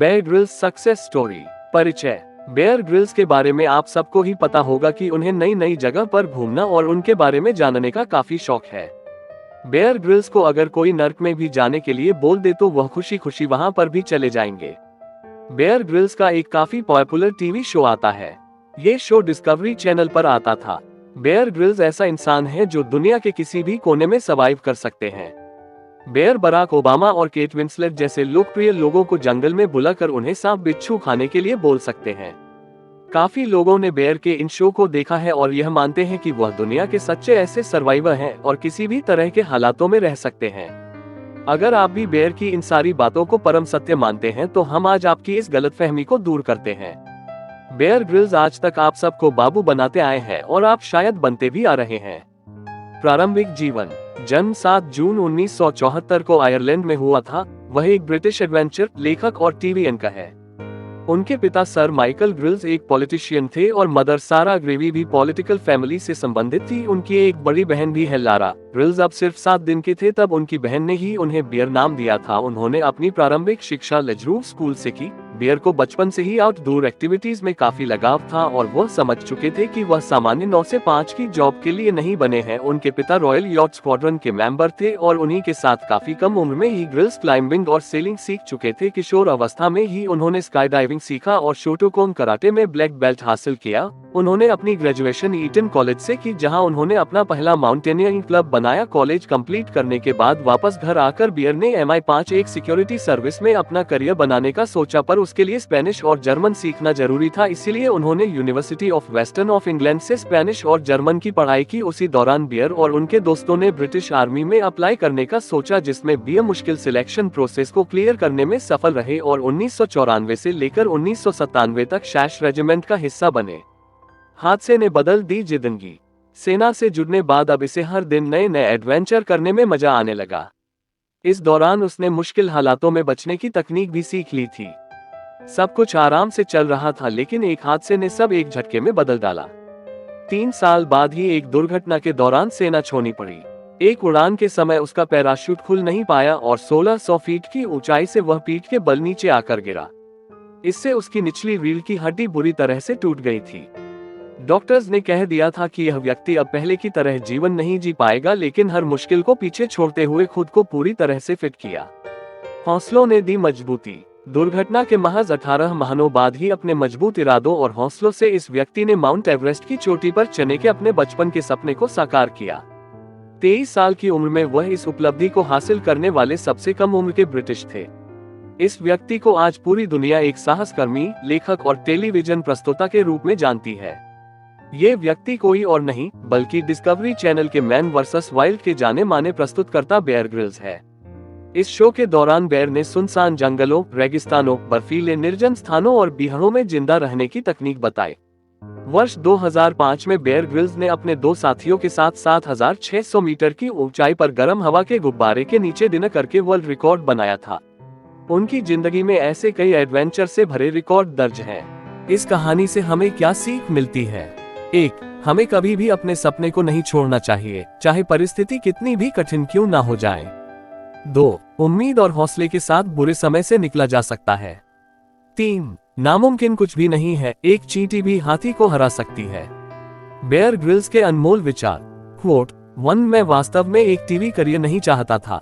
Bear Grylls success story. परिचय। Bear Grylls के बारे में आप सबको ही पता होगा कि उन्हें नई नई जगह पर घूमना और उनके बारे में जानने का काफी शौक है। बेयर ग्रिल्स को अगर कोई नर्क में भी जाने के लिए बोल दे तो वह खुशी खुशी वहां पर भी चले जाएंगे। बेयर ग्रिल्स का एक काफी पॉपुलर टीवी शो आता है। ये शो डिस्कवरी चैनल पर आता था। बेयर ग्रिल्स ऐसा इंसान है जो दुनिया के किसी भी कोने में सर्वाइव कर सकते हैं। बेयर बराक ओबामा और केट विंसलेट जैसे लोकप्रिय लोगों को जंगल में बुलाकर उन्हें सांप बिच्छू खाने के लिए बोल सकते हैं। काफी लोगों ने बेयर के इन शो को देखा है और यह मानते हैं कि वह दुनिया के सच्चे ऐसे सर्वाइवर हैं और किसी भी तरह के हालातों में रह सकते हैं। अगर आप भी बेयर की इन सारी बातों को परम सत्य मानते हैं तो हम आज आपकी इस गलतफहमी को दूर करते हैं। बेयर ग्रिल्स आज तक आप सबको बाबू बनाते आए हैं और आप शायद बनते भी आ रहे हैं। प्रारंभिक जीवन। जन्म 7 जून 1974 को आयरलैंड में हुआ था। वह एक ब्रिटिश एडवेंचर लेखक और टीवी एंकर है। उनके पिता सर माइकल ग्रिल्स एक पॉलिटिशियन थे और मदर सारा ग्रेवी भी पॉलिटिकल फैमिली से संबंधित थी। उनकी एक बड़ी बहन भी है लारा। ग्रिल्स अब सिर्फ 7 दिन के थे तब उनकी बहन ने ही उन्हें बियर नाम दिया था। उन्होंने अपनी प्रारंभिक शिक्षा लेजरूफ स्कूल से की। बियर को बचपन से ही आउटडोर एक्टिविटीज में काफी लगाव था और वह समझ चुके थे कि वह सामान्य 9 से 5 की जॉब के लिए नहीं बने हैं। उनके पिता रॉयल यॉट स्क्वाड्रन के मेंबर थे और उन्हीं के साथ काफी कम उम्र में ही ग्रिल्स क्लाइंबिंग और सेलिंग सीख चुके थे। किशोर अवस्था में ही उन्होंने स्काई डाइविंग सीखा और शोटोकोन कराटे में ब्लैक बेल्ट हासिल किया। उन्होंने अपनी ग्रेजुएशन ईटन कॉलेज से की जहां उन्होंने अपना पहला माउंटेनियरिंग क्लब बनाया। कॉलेज कंप्लीट करने के बाद वापस घर आकर बियर ने MI5 एक सिक्योरिटी सर्विस में अपना करियर बनाने का सोचा, पर उसके लिए स्पेनिश और जर्मन सीखना जरूरी था। इसीलिए उन्होंने university of western of England से स्पेनिश और जर्मन की पढ़ाई की। उसी दौरान बियर और उनके दोस्तों ने ब्रिटिश आर्मी में अप्लाई करने का सोचा, जिसमें बियर मुश्किल सिलेक्शन प्रोसेस को क्लियर करने में सफल रहे और 1994 से लेकर 1997 तक शैश रेजिमेंट का हिस्सा बने। हादसे ने बदल दी जिंदगी। सेना से जुड़ने बाद अब इसे हर दिन नए नए एडवेंचर करने में मजा आने लगा। इस दौरान उसने मुश्किल हालातों में बचने की तकनीक भी सीख ली थी। सब कुछ आराम से चल रहा था, लेकिन एक हादसे ने सब एक झटके में बदल डाला। 3 साल बाद ही एक दुर्घटना के दौरान सेना छोड़नी पड़ी। एक उड़ान के समय उसका पैराशूट खुल नहीं पाया और 1600 फीट की ऊंचाई से वह पीठ के बल नीचे आकर गिरा। इससे उसकी निचली रीढ़ की हड्डी बुरी तरह से टूट गई थी। डॉक्टर्स ने कह दिया था कि यह व्यक्ति अब पहले की तरह जीवन नहीं जी पाएगा, लेकिन हर मुश्किल को पीछे छोड़ते हुए खुद को पूरी तरह से फिट किया। हौसलों ने दी मजबूती। दुर्घटना के महज 18 महीनों बाद ही अपने मजबूत इरादों और हौसलों से इस व्यक्ति ने माउंट एवरेस्ट की चोटी पर चढ़ने के अपने बचपन के सपने को साकार किया। 23 साल की उम्र में वह इस उपलब्धि को हासिल करने वाले सबसे कम उम्र के ब्रिटिश थे। इस व्यक्ति को आज पूरी दुनिया एक साहसकर्मी, लेखक और टेलीविजन प्रस्तोता के रूप में जानती है। ये व्यक्ति कोई और नहीं बल्कि डिस्कवरी चैनल के मैन वर्सेस वाइल्ड के जाने माने प्रस्तुतकर्ता बेयर ग्रिल्स है। इस शो के दौरान बेयर ने सुनसान जंगलों, रेगिस्तानों, बर्फीले निर्जन स्थानों और बीहड़ों में जिंदा रहने की तकनीक बताई। वर्ष 2005 में बेयर ग्रिल्स ने अपने 2 साथियों के साथ 7600 मीटर की ऊंचाई पर गर्म हवा के गुब्बारे के नीचे डिनर करके वर्ल्ड रिकॉर्ड बनाया था। उनकी जिंदगी में ऐसे कई एडवेंचर से भरे रिकॉर्ड दर्ज हैं। इस कहानी से हमें क्या सीख मिलती है? 1. हमें कभी भी अपने सपने को नहीं छोड़ना चाहिए, चाहे परिस्थिति कितनी भी कठिन क्यों ना हो जाए। 2. उम्मीद और हौसले के साथ बुरे समय से निकला जा सकता है। 3. नामुमकिन कुछ भी नहीं है, एक चींटी भी हाथी को हरा सकती है। बेयर ग्रिल्स के अनमोल विचार। क्वोट 1. मैं वास्तव में एक टीवी करियर नहीं चाहता था।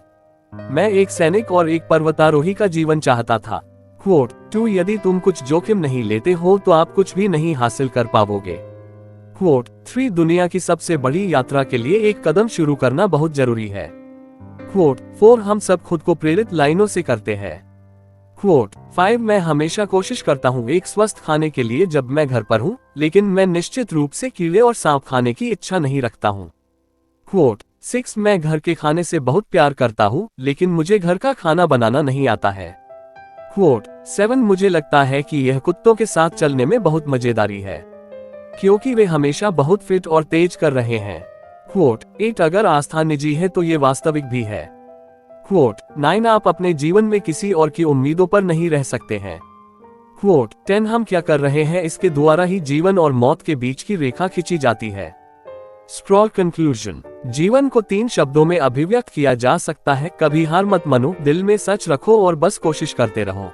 मैं एक सैनिक और एक पर्वतारोही का जीवन चाहता था। क्वोट 2. यदि तुम कुछ जोखिम नहीं लेते हो तो आप कुछ भी नहीं हासिल कर पाओगे। क्वोट 3. दुनिया की सबसे बड़ी यात्रा के लिए एक कदम शुरू करना बहुत जरूरी है। क्वोट 4. हम सब खुद को प्रेरित लाइनों से करते हैं। क्वोट 5. मैं हमेशा कोशिश करता हूँ एक स्वस्थ खाने के लिए जब मैं घर पर हूँ, लेकिन मैं निश्चित रूप से कीड़े और सांप खाने की इच्छा नहीं रखता हूँ। क्वोट 6. मैं घर के खाने से बहुत प्यार करता हूँ, लेकिन मुझे घर का खाना बनाना नहीं आता है। क्वोट 7. मुझे लगता है कि यह कुत्तों के साथ चलने में बहुत मजेदारी है, क्योंकि वे हमेशा बहुत फिट और तेज कर रहे हैं। क्वोट 8. अगर आस्था निजी है तो ये वास्तविक भी है। क्वोट 9. आप अपने जीवन में किसी और की उम्मीदों पर नहीं रह सकते हैं। क्वोट 10. हम क्या कर रहे हैं इसके द्वारा ही जीवन और मौत के बीच की रेखा खींची जाती है। Straw conclusion. जीवन को 3 शब्दों में अभिव्यक्त किया जा सकता है: कभी हार मत मानो, दिल में सच रखो और बस कोशिश करते रहो।